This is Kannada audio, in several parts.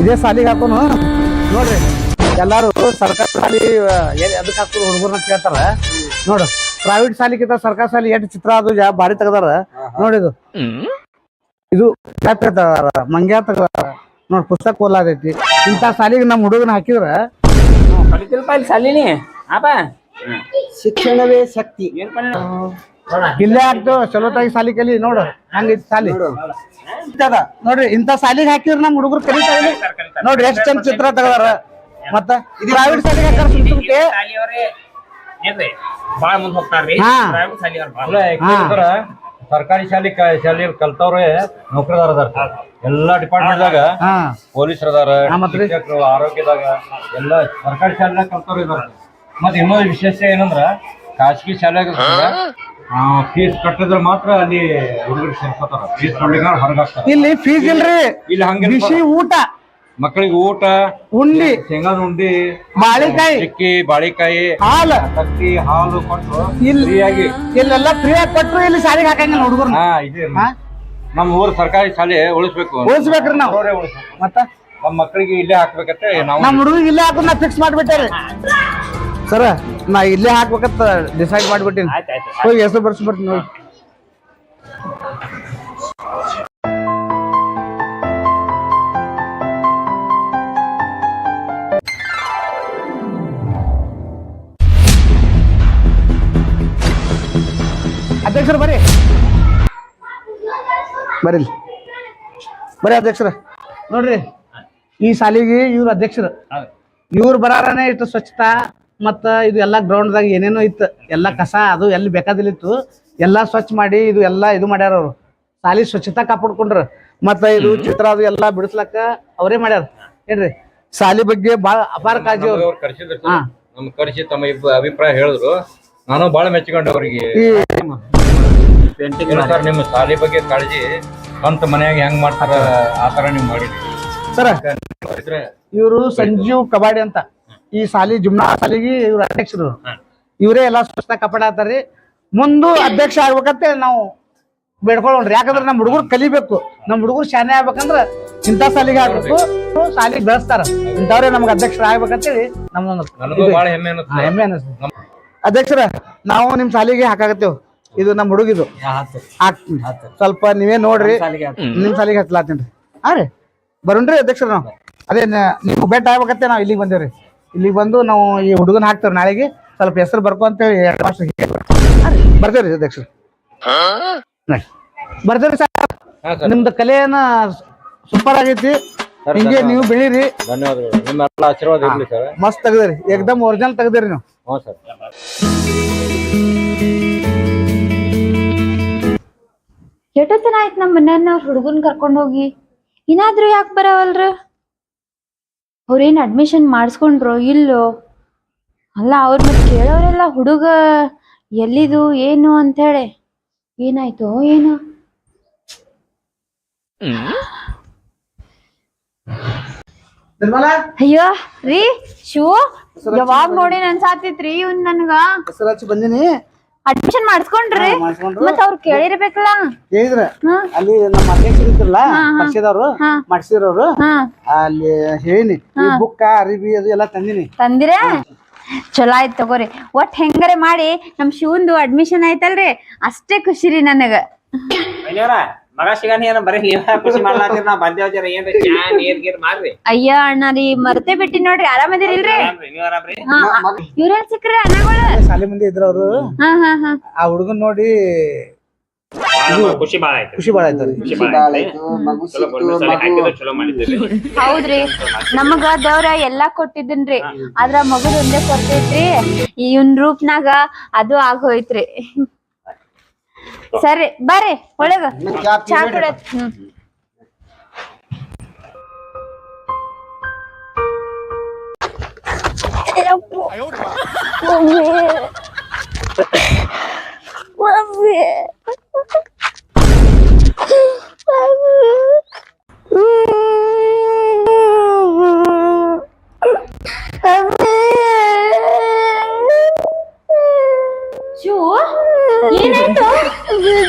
ಇದೇ ಸಾಲಿಗೆ ಹಾಕೋನು ನೋಡ್ರಿ ಎಲ್ಲಾರು ಸರ್ಕಾರ ಶಾಲಿ ಎದಕ್ ಹಾಕೋರು ಹುಡುಗರ್ನ ಕೇಳ್ತಾರ ನೋಡು ಪ್ರೈವೇಟ್ ಶಾಲಿಗಿಂತ ಸರ್ಕಾರಿ ಶಾಲಿ ಎಷ್ಟು ಚಿತ್ರ ಅದು ಬಾರಿ ತೆಗದಾರ ನೋಡಿದು ಇದು ಮಂಗ್ಯಾ ತೆಗದಾರ ನೋಡ್ ಪುಸ್ತಕ ಓಲಾದೈತಿ ಇಂಥ ಸಾಲಿಗೆ ನಮ್ಮ ಹುಡುಗನ ಹಾಕಿದ್ರ ಸಾಲಿನಿ ಶಿಕ್ಷಣವೇ ಶಕ್ತಿ ಇಲ್ಲೇ ಆಗ್ತೇವ ಚಲೋತಾಗಿ ಸಾಲಿ ಕಲಿ ನೋಡು ಹಂಗೈತಿ ಸಾಲಿ ನೋಡ್ರಿ ಇಂಥ ಸಾಲಿಗೆ ಹಾಕಿದ್ರ ನಮ್ ಹುಡುಗರು ಕಲಿತಾರ ನೋಡ್ರಿ ಎಷ್ಟ್ ಚಂದ ಚಿತ್ರ ತೆಗದಾರ ಮತ್ತ ಪ್ರೈವೇಟ್ ಶಾಲೆಗೆ ಹಾಕಾರ ಬಾಳ ಮುಂದ್ ಹೋಗ್ತಾರ್ರಿ ಸರ್ಕಾರಿ ಶಾಲೆ ಕಲ್ತವ್ರೆ ನೌಕರಿದಾರ ಅದಾರ ಎಲ್ಲಾ ಡಿಪಾರ್ಟ್ಮೆಂಟ್ ದಾಗ ಪೊಲೀಸರ್ ಅದಾರ ಶಿಕ್ಷಕರು ಆರೋಗ್ಯದಾಗ ಎಲ್ಲ ಸರ್ಕಾರಿ ಶಾಲೆ ಕಲ್ತವ್ರು ಇದಾರ ಮತ್ ಇನ್ನೊಂದು ವಿಶೇಷ ಏನಂದ್ರ ಖಾಸಗಿ ಶಾಲೆಗ ಫೀಸ್ ಕಟ್ಟಿದ್ರ ಮಾತ್ರ ಅಲ್ಲಿ ಹುಡುಗರು ಸೇರ್ಕೋತಾರ ಫೀಸ್ ಕೊಡ್ಲಿಕ್ಕೆ ಹೊರಗಾಗ್ತಾರ ಇಲ್ಲಿ ಫೀಸ್ ಇಲ್ರಿ ಇಲ್ಲಿ ಹಂಗ ಬಿಸಿ ಊಟ ಮಕ್ಕಳಿಗೆ ಊಟ ಉಂಡಿ ಶೇಂಗಾದ ಉಂಡಿ ಬಾಳೆಕಾಯಿ ಚಿಕ್ಕಿ ಬಾಳೆಕಾಯಿ ಹಾಲು ತತ್ತಿ ಹಾಲು ಕೊಟ್ಟು ಇಲ್ಲಿ ಫ್ರೀಯಾಗಿ ಇಲ್ಲೆಲ್ಲ ಫ್ರೀಯಾಗಿ ಕೊಟ್ರು ಇಲ್ಲಿ ಶಾಲೆಗೆ ಹಾಕಂಗಿಲ್ಲ ಹುಡುಗರು ಇದೆ ನಮ್ಮ ಊರ್ ಸರ್ಕಾರಿ ಶಾಲೆ ಉಳಿಸ್ಬೇಕು ಉಳಿಸ್ಬೇಕ್ರಿ ನಾವು ಮತ್ತ ನಮ್ಮ ಮಕ್ಕಳಿಗೆ ಇಲ್ಲೇ ಹಾಕ್ಬೇಕಂತ ನಾವು ನಮ್ಮ ಹುಡುಗಿಗೆ ಇಲ್ಲೇ ಹಾಕೋದ್ ನಾ ಫಿಕ್ಸ್ ಮಾಡ್ಬಿಟ್ಟೇರಿ ಸರ ನಾ ಇಲ್ಲೇ ಹಾಕ್ಬೇಕಂತ ಡಿಸೈಡ್ ಮಾಡ್ಬಿಟ್ಟಿನಿ ಹೋಗಿ ಹೆಸರು ಬರ್ಸಿ ಬರ್ತೀನಿ ಹೋಗಿ ಅಧ್ಯಕ್ಷರು ಬರ್ರಿ ಬರ್ರಿ ಬರ್ರಿ ಅಧ್ಯಕ್ಷರ ನೋಡ್ರಿ ಈ ಸಾಲಿಗೆ ಇವ್ರ ಅಧ್ಯಕ್ಷರು ಇವ್ರು ಬರಾರನೆ ಇಷ್ಟು ಸ್ವಚ್ಛತಾ ಮತ್ತ ಇದು ಎಲ್ಲಾ ಗ್ರೌಂಡ್ ದಾಗ ಏನೇನೋ ಇತ್ತು ಎಲ್ಲಾ ಕಸ ಅದು ಎಲ್ಲಿ ಬೇಕಾದಿಲ್ಲಿತ್ತು ಎಲ್ಲಾ ಸ್ವಚ್ಛ ಮಾಡಿ ಇದು ಎಲ್ಲಾ ಇದು ಮಾಡ್ಯಾರ ಅವ್ರು ಸಾಲಿ ಸ್ವಚ್ಛತಾ ಕಾಪಾಡ್ಕೊಂಡ್ರ ಮತ್ತ ಇದು ಚಿತ್ರ ಅದು ಎಲ್ಲಾ ಬಿಡಿಸ್ಲಕ್ಕ ಅವರೇ ಮಾಡ್ಯಾರ ಏನ್ರಿ ಸಾಲಿ ಬಗ್ಗೆ ಬಾಳ ಅಪಾರ ಕಾಳಜಿ ಅವ್ರು ನಮ್ ಕರ್ಸಿ ತಮ್ಮ ಅಭಿಪ್ರಾಯ ಹೇಳಿದ್ರು ನಾನು ಬಾಳ ಮೆಚ್ಚಿಕೊಂಡೆ ಅವ್ರಿಗೆ ಸರ್ ನಿಮ್ಮ ಶಾಲೆ ಬಗ್ಗೆ ಕಾಳಜಿ ಸ್ವಂತ ಮನ್ಯಾಗ ಹೆಂಗ್ ಮಾಡ್ತಾರ ಆತರ ನೀವು ಮಾಡಿದ್ರಿ ಸರ ಇವರು ಸಂಜೀವ್ ಕಬಾಡಿ ಅಂತ ಈ ಸಾಲಿ ಜುಮ್ನಾ ಸಾಲಿಗೆ ಇವ್ರ ಅಧ್ಯಕ್ಷರು ಇವರೇ ಎಲ್ಲಾ ಸ್ವಚ್ಛತಾ ಕಾಪಾಡತಾರ್ರಿ ಮುಂದು ಅಧ್ಯಕ್ಷ ಆಗ್ಬೇಕಂತ ನಾವು ಬೇಡ್ಕೊಳ್ಳೋಣ್ರಿ ಯಾಕಂದ್ರೆ ನಮ್ ಹುಡುಗರು ಕಲಿಬೇಕು ನಮ್ ಹುಡುಗರು ಶಾನೆ ಆಗ್ಬೇಕಂದ್ರ ಇಂಥ ಸಾಲಿಗೆ ಆಗ್ಬೇಕು ಸಾಲಿಗೆ ಬೆಳೆಸ್ತಾರ ಇಂಥವ್ರೆ ನಮ್ಗೆ ಅಧ್ಯಕ್ಷರ ಆಗ್ಬೇಕಂತೇಳಿ ನಮ್ದೊಂದು ಹೆಮ್ಮೆ ಅನಿಸ್ತು ಅಧ್ಯಕ್ಷರ ನಾವು ನಿಮ್ ಸಾಲಿಗೆ ಹಾಕಾಗತ್ತೇವ್ ಇದು ನಮ್ ಹುಡುಗಿದು ಹಾಕ್ತೀನಿ ಸ್ವಲ್ಪ ನೀವೇ ನೋಡ್ರಿ ನಿಮ್ ಸಾಲಿಗೆ ಹಚ್ಲಾತೀನಿ ಹಾ ರೀ ಬರೋಣ್ರಿ ಅಧ್ಯಕ್ಷರ ನಾವು ಅದೇ ನೀವು ಬೆಟ್ಟ ಆಗ್ಬೇಕಂತೆ ನಾವು ಇಲ್ಲಿಗೆ ಬಂದೇವ್ರಿ ಇಲ್ಲಿಗೆ ಬಂದು ನಾವು ಈ ಹುಡುಗನ ಹಾಕ್ತೇವೆ ನಾಳೆಗೆ ಸ್ವಲ್ಪ ಹೆಸರು ಬರ್ಕೊ ಅಂತೇಳಿ 2 ವರ್ಷ ಬರ್ತೇವ್ರಿ ಅಧ್ಯಕ್ಷರು ಬರ್ತೇವ್ರಿ ಸರ್ ನಿಮ್ದು ಕಲೆಯನ್ನ ಸೂಪರ್ ಆಗೈತಿ ಹಿಂಗೆ ನೀವು ಬೆಳೀರಿ ಧನ್ಯವಾದಗಳು ನಿಮ್ಮ ಆಶೀರ್ವಾದ ಇರ್ಲಿ ಸರ್ ಮಸ್ತ್ ತೆಗ್ದಿರಿ ಏಕದಮ್ ಒರಿಜಿನಲ್ ತೆಗ್ದಿರಿ ನೀವು ಹ್ಞೂ ಸರ್ ಎಷ್ಟೊತ್ತನ ಆಯ್ತು ನಮ್ಮ ಮನೆಯನ್ನ ಹುಡುಗನ್ ಕರ್ಕೊಂಡ್ ಹೋಗಿ ಇನ್ನಾದ್ರೂ ಯಾಕೆ ಬರವಲ್ರ ಅವ್ರೇನ್ ಅಡ್ಮಿಷನ್ ಮಾಡಿಸ್ಕೊಂಡ್ರು ಇಲ್ಲೋ ಅಲ್ಲ ಅವ್ರ ಮತ್ತೆ ಕೇಳೋರೆಲ್ಲ ಹುಡುಗ ಎಲ್ಲಿದು ಏನು ಅಂತ ಹೇಳಿ ಏನಾಯ್ತು ಏನು ಅಯ್ಯೋ ರೀ ಶಿವ ಯಾವಾಗ ನೋಡಿ ಅನ್ಸಾತಿತ್ರಿ ಇವ್ನ್ ನನ್ಗ ಹೆಸರು ಹಚ್ಚಿ ಬಂದಿನಿ ಅಡ್ಮಿಷನ್ ಮಾಡಿಸ್ಕೊಂಡ್ರಿ ಮತ್ತ ಅವ್ರು ಕೇಳಿರ್ಬೇಕಲ್ಲ ಹೇಳಿದ್ರ ಅಲ್ಲಿ ನಮ್ಮ ಅಧ್ಯಕ್ಷರು ಇದ್ರಲ್ಲ ಪರಿಚಯದವ್ರು ಮಾಡಿಸಿದ್ರವ್ರು ಅಲ್ಲಿ ಹೇಳಿನಿ ಬುಕ್ಕ ಅರಿಬಿ ಅದು ಎಲ್ಲಾ ತಂದಿನಿ ತಂದಿರ ಚಲೋ ಆಯ್ತು ತಗೋರಿ ಒಟ್ ಹೆಂಗಾರೆ ಮಾಡಿ ನಮ್ ಶಿವಂದು ಅಡ್ಮಿಷನ್ ಆಯ್ತಲ್ರಿ ಅಷ್ಟೇ ಖುಷಿ ರೀ ನನಗ ಮಗ ಸಿಗಾನಿ ಏನ ಬರೀ ನೀವ ಖುಷಿ ಮಾಡ್ಲಾತಿರ್ ನಾ ಬಂದೇವ್ ಜರ ಏನ್ರಿ ಚಾ ನೀರ್ ಗೀರ್ ಮಾಡ್ರಿ ಅಯ್ಯ ಅಣ್ಣ ರೀ ಮರ್ತೇ ಬಿಟ್ಟಿ ನೋಡ್ರಿ ಆರಾಮದಿರಿಲ್ರಿ ನೀವ್ ಆರಾಮ್ರಿ ಇವ್ರೆಲ್ ಸಿಕ್ಕ್ರಿ ಅಣ್ಣಗಳು ಶಾಲೆ ಮಂದಿ ಇದ್ರವ್ರು ಆ ಹುಡುಗನ್ ನೋಡಿ ಖುಷಿ ಬಾಳ ಆಯ್ತು ಖುಷಿ ಬಾಳ ಆಯ್ತು ಚಲೋ ಮಾಡಿದ್ರಿ ಹೌದ್ರಿ ನಮಗ ದೇವ್ರ ಎಲ್ಲಾ ಕೊಟ್ಟಿದ್ದನ್ರಿ ಆದ್ರ ಮಗದ್ ಒಂದೇ ಕೊರ್ತೈತ್ರಿ ಇವನ್ ರೂಪ್ನಾಗ ಅದು ಆಗೋಯ್ತ್ರಿ ಸರಿ ಬರ್ರಿ ಒಳಗ ಚಾ ಕುಡತ್ ಏನಾಯ್ತು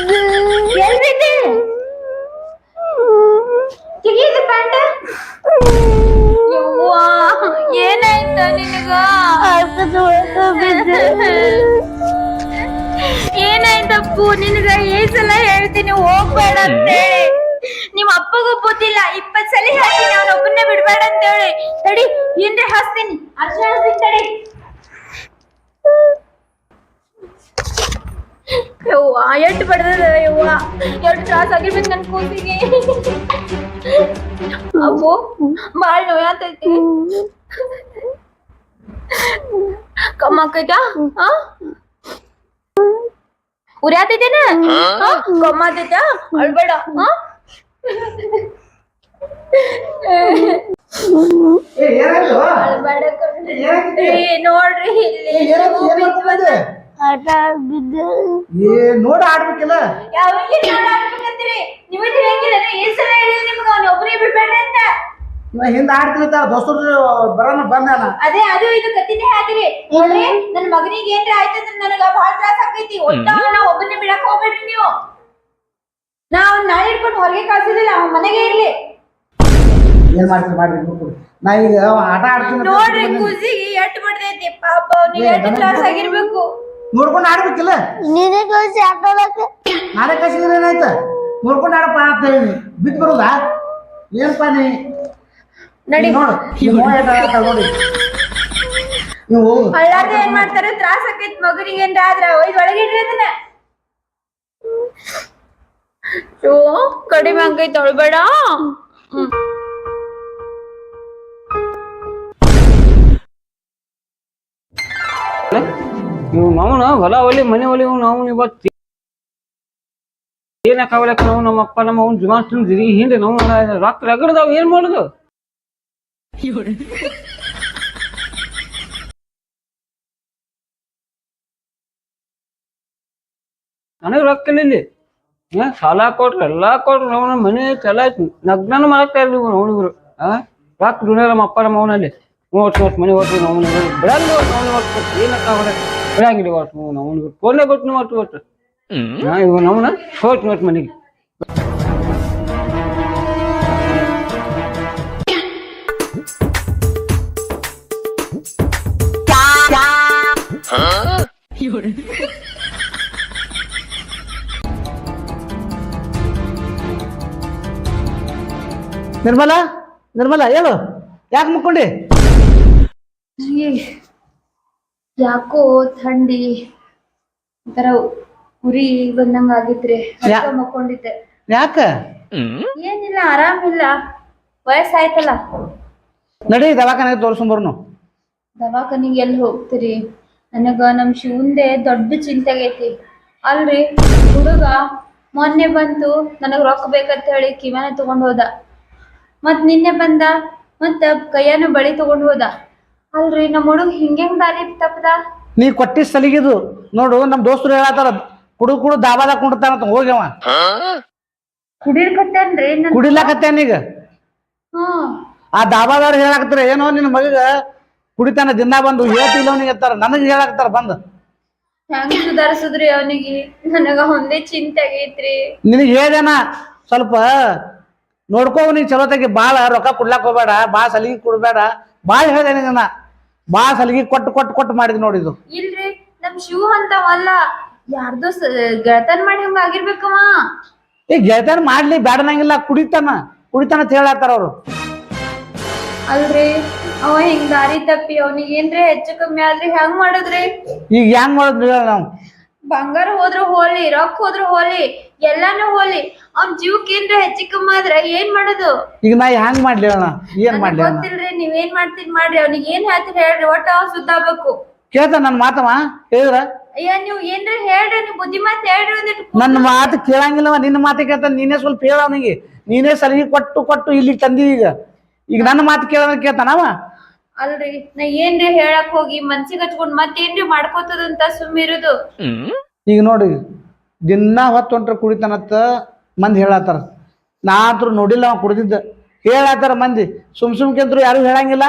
ಎಲ್ ಬಿದ್ದೆ ತೆಗೀದು ಪ್ಯಾಂಟ್ ಅಪ್ಪು ನಿನಗ ಏನ್ ಸಲ ಹೇಳ್ತೀನಿ ಹೋಗ್ಬೇಡ ಅಂತೇಳಿ. ನಿಮ್ ಅಪ್ಪಗೂ ಬುದ್ಧಿಲ್ಲ, 20 ಸಲ ಹೇಳ್ತೀನಿ ಅವನೊಬ್ಬನ್ನೇ ಬಿಡ್ಬೇಡ ಅಂತೇಳಿ. ತಡಿ ಏನ್ರಿ ಹಾಸ್ತೀನಿ, ಅರ್ಶನ ಹಾಸ್ತೀನಿ ತಡಿ. ಯವ್ವ ಎಟ್ಟು ಬಡ್ದದ ಯವ್ವ, ಎಷ್ಟು ತ್ರಾಸ ಆಗಿರ್ಬೇಕು ನನ್ ಕೂಸಿಗೆ. ಅಪ್ಪು ಬಾಳ ನೋಯಾತೈತಿ, ಕಮ್ಮಾಕೈತಾ ಉರಿಯಾತೈತೇನ ಕಮ್ಮಾತೈತ ಅಳ್ಬೇಡ. ಅಳ್ಬೇಡ ನೋಡ್ರಿ ಇಲ್ಲಿ ನೋಡ ಆಡ್ಬೇಕಿಲ್ಲ ನೀವು ತಿಳಿಯಂಗಿಲ್ಲ. ಏನ್ ಸಲ ಹೇಳಿದ್ರೆ ನಿಮ್ಗೆ ಅವ್ನ ಒಬ್ಬರೇ ಬಿಡ್ಬೇಡ್ರಿ ಅಂತ. ಹಿಂದ ಆಡ್ತಿರ್ತ ದೋಸ್ತರು ಬರೋಣ ಬಂದಾನ. ಅದೇ ಅದು ಇದು ಕತ್ತಿನೇ ಹಾಕಿರಿ ನೋಡ್ರಿ. ನನ್ ಮಗನಿಗೆ ಏನ್ರ ಆಯ್ತಂದ್ರೆ ನನಗ ಬಾಳ ತ್ರಾಸ ಆಕೈತಿ. ಒಟ್ಟ ನಾ ಒಬ್ಬನೇ ಬಿಡಕ್ ಹೋಗ್ಬೇಡ್ರಿ ನೀವು. ನಾ ಅವ್ನ ನಾಳೆ ಇಟ್ಕೊಂಡು ಹೊರಗೆ ಕಳ್ಸಿದಿಲ್ಲ, ಅವ್ನ ಮನೆಗೆ ಇರ್ಲಿ. ಏನ್ ಮಾಡ್ತೀರಿ ಮಾಡ್ರಿ, ನಾ ಈಗ ಆಟ ಆಡ್ತೀನಿ ನೋಡ್ರಿ ಕುಸಿಗೆ ಎಟ್ಟು ಬಡ್ದೈತಿ ಪಾಪ, ಅವ್ನಿಗೆ ಎಷ್ಟು ತ್ರಾಸ ಆಗಿರ್ಬೇಕು. ನೋಡ್ಕೊಂಡು ಆಡ್ಬೇಕಿಲ್ಲ, ನಾಳೆ ಕಳ್ಸಿದ್ರೆ ಏನಾಯ್ತ ನೋಡ್ಕೊಂಡು ಆಡಪ್ಪ ಅಂತ ಹೇಳಿ ಬಿದ್ದು ಬರುದಾ ಏನಪ್ಪ ನೀ ನಡಿ ನೋಡು ನೋಡಿ ನೀವು ಅಳ್ಳಾರ್ದ ಏನ್ ಮಾಡ್ತಾರೆ, ತ್ರಾಸ ಆಕೈತಿ ಮಗನಿಗೆ ಏನ್ರ ಆದ್ರ ಒಯ್ದು ಒಳಗೆ ಇಡ್ರಿ ಅದನ್ನ. ಕಡಿಮೆ ಆಗೈತಿ ಅಳ್ಬೇಡ. ಇವ್ ನಾವ್ನ ಹೊಲ ಒಲಿ ಮನೆ ಒಲಿ ನಾವು ಇವತ್ತು ಏನಕ್ಕಾಗಲಕ್ಕ ನಾವು ನಮ್ಮ ಅಪ್ಪ ನಮ್ಮ ಅವ್ನ ಜುಮಾನ್ ತಿಂದಿರಿ ಹಿಂದೆ ನಾವು ರೊಕ್ಕ ರಗಡ್ದಾವ್ ಏನ್ ಮಾಡುದು. ನನಗ್ ರೊಕ್ಕ ಇಲ್ಲಿ ಸಾಲ ಕೊಟ್ರು ಎಲ್ಲಾ ಕೊಟ್ರು ನಾವು ಮನೆ ಚಲ ಆಯ್ತು ನಗ್ನನು ಮಾಡಕ್ತಾ ಇರ್ಲಿ ಅವನಿವ್ರು ರೊಕ್ಕ ದುನಿಯ ನಮ್ಮ ಅಪ್ಪ ನಮ್ಮ ಅವನಲ್ಲಿ 30 ವರ್ಷ ಮನೆ ಹೊಟ್ಟು ನಾವು ಬಿಡಂಗ ಏನಕ್ಕಾಗಲ್ಲ ಬಿಡಂಗಿಲ್ಲ ಒಟ್ಟು ನಾವು ಫೋನ್ಲೇ ಬಿಟ್ಟು ಒಟ್ಟು ಇವ್ ನಮ್ಮನ್ನ ಹೋಟ್ ನೋಟ್ ಮನೆಗೆ. ನಿರ್ಮಲಾ ನಿರ್ಮಲಾ ಹೇಳು, ಯಾಕೆ ಮುಕ್ಕೊಂಡಿ? ಯಾಕೋ ಥಂಡಿ ಒಂಥರ ಉರಿ ಬಂದಂಗ ಆಗಿತ್ರಿ, ಮಕ್ಕೊಂಡಿದ್ದೆ. ಯಾಕ? ಏನಿಲ್ಲ, ಆರಾಮಿಲ್ಲ, ವಯಸ್ಸಾಯ್ತಲ್ಲ. ನಡಿ ದವಾಖಾನೆ ತೋರ್ಸ್ಕೊಂಬರ್ನು. ದವಾಖಾನಿಗೆ ಎಲ್ಲಿ ಹೋಗ್ತೀರಿ? ನನಗ ನಮ್ ಶಿವಂದೆ ದೊಡ್ಡ ಚಿಂತೆ ಆಗೈತಿ. ಅಲ್ರಿ ಹುಡುಗ ಮೊನ್ನೆ ಬಂತು ನನಗ್ ರೊಕ್ಕ ಬೇಕಂತ ಹೇಳಿ ಕಿವ್ಯಾನ ತಗೊಂಡ್ ಹೋದ, ಮತ್ ನಿನ್ನೆ ಬಂದ ಮತ್ತ ಕೈಯಾನು ಬಳಿ ತಗೊಂಡ್ ಹೋದ. ಅಲ್ರಿ ನಮ್ ಹುಡುಗ ಹಿಂಗೆಂಗ್ ದಾರಿ ತಪ್ಪದ? ನೀ ಕೊಟ್ಟಿ ಸಲಿಗಿದು ನೋಡು. ನಮ್ ದೋಸ್ತರು ಹೇಳತ್ತಾರ ಕುಡು ದಾಬಾದಾಗ ಕುಂಡ್ತಾನಂತ ಹೋಗ್ಯವ. ಕುಡಿರ್ಕತ್ತೇನ್ರಿ? ಕುಡಿಲಾಕತ್ತೇನೀಗ. ಆ ದಾಬಾದವ್ರು ಹೇಳಾಕತ್ತಾರ ಏನೋ ನಿನ್ನ ಮಗಗ ಕುಡಿತಾನ ದಿನ ಬಂದು ಹೇಳ್ತಿಲ್ಲ ಅವನಿಗೆ ಅತ್ತಾರ, ನನಗ್ ಹೇಳಾಕತ್ತಾರ ಬಂದು. ಹೆಂಗ್ ಸುಧಾರಿಸುದ್ರಿ ಅವನಿಗೆ? ನನಗ ಒಂದೇ ಚಿಂತೆ ಆಗೈತ್ರಿ. ನಿನಗೆ ಹೇಳ್ದೇನ ಸ್ವಲ್ಪ ನೋಡ್ಕೋ, ನೀ ಚಲೋತಾಗಿ ಬಾಳ ರೊಕ್ಕ ಕೊಡ್ಲಾಕ್ ಹೋಗ್ಬೇಡ, ಬಾಳ ಸಲಿಗೆ ಕೊಡ್ಬೇಡ, ಬಾಳ ಹೇಳ್ದೆ ನಿನ್ನ. ಬಾಳ ಸಲಿಗೆ ಕೊಟ್ಟು ಮಾಡಿದ್ ನೋಡಿದು. ಇಲ್ರಿ ನಮ್ ಶಿವ ಅಂತವಲ್ಲ, ಯಾರ್ದೋ ಗೆಳತನ್ ಮಾಡಿ ಹಂಗ ಆಗಿರ್ಬೇಕವ. ಈ ಗೆಳತನ ಮಾಡ್ಲಿ ಬ್ಯಾಡನಂಗಿಲ್ಲ, ಕುಡಿತಾನ ಅಂತ ಹೇಳತ್ತಾರ ಅವ್ರು. ಅಲ್ರಿ ಅವ ಹಿಂಗ್ ದಾರಿ ತಪ್ಪಿ ಅವನಿಗೆ ಏನ್ರಿ ಹೆಚ್ಚು ಕಮ್ಮಿ ಆದ್ರಿ ಹೆಂಗ್ ಮಾಡುದ್ರಿ? ಈಗ ಹೆಂಗ್ ಮಾಡೋದ್ ನಾವು? ಬಂಗಾರ ಹೋದ್ರು ಹೋಲಿ, ರೊಕ್ಕ ಹೋದ್ರು ಹೋಲಿ, ಎಲ್ಲಾನು ಹೋಲಿ, ಅವ್ನ ಜೀವಕ್ಕೆ ಏನ್ರ ಹೆಚ್ಚು ಕಮ್ಮಿ ಆದ್ರ ಏನ್ ಮಾಡೋದು? ಈಗ ನಾ ಹೆಂಗ್ ಮಾಡ್ಲಿ ಅಣ್ಣ? ಏನ್ ಮಾಡ್ಲಿ? ಗೊತ್ತಿಲ್ರಿ, ನೀವೇನ್ ಮಾಡ್ತೀರಿ ಮಾಡ್ರಿ. ಅವ್ನಿಗೆ ಏನ್ ಹೇಳ್ತೀರಿ ಹೇಳ್ರಿ, ಒಟ್ಟ ಅವ್ ಸುದ್ದಾಬೇಕು. ಕೇಳ್ತ ನನ್ ಮಾತವ ಹೇಳಿದ್ರ? ಅಯ್ಯ ನೀವ್ ಏನ್ರ ಹೇಳ್ರಿ, ನೀವ್ ಬುದ್ಧಿ ಮಾತ್ ಹೇಳ್ರಿ. ಒಂದಿಟ್ಟು ನನ್ನ ಮಾತು ಕೇಳಂಗಿಲ್ಲವ, ನಿನ್ನ ಮಾತು ಕೇಳ್ತಾನ. ನೀನೇ ಸ್ವಲ್ಪ ಹೇಳ ಅವನಿಗೆ, ನೀನೇ ಸಲಿಗೆ ಕೊಟ್ಟು ಇಲ್ಲಿಗೆ ತಂದಿ. ಈಗ ನನ್ನ ಮಾತು ಕೇಳ್ತಾನವ. ಅಲ್ರಿ ನಾ ಏನ್ರಿ ಹೇಳಕ್ ಹೋಗಿ ಮನ್ಸಿಗೆ ಹಚ್ಕೊಂಡ್ ಮತ್ತೇನ್ರಿ ಮಾಡ್ಕೋತದಂತ ಸುಮ್ಮಿರುದು. ಈಗ ನೋಡಿ ದಿನ ಹೊತ್ತು ಹೊಂಟ್ರ ಕುಡಿತಾನತ್ತ ಮಂದಿ ಹೇಳತ್ತಾರ. ನಾ ಅಂತೂ ನೋಡಿಲ್ಲ ಅವ ಕುಡ್ದಿದ್ದ, ಹೇಳತ್ತಾರ ಮಂದಿ. ಸುಮ್ಕೆಂದ್ರು ಯಾರು ಹೇಳಂಗಿಲ್ಲ.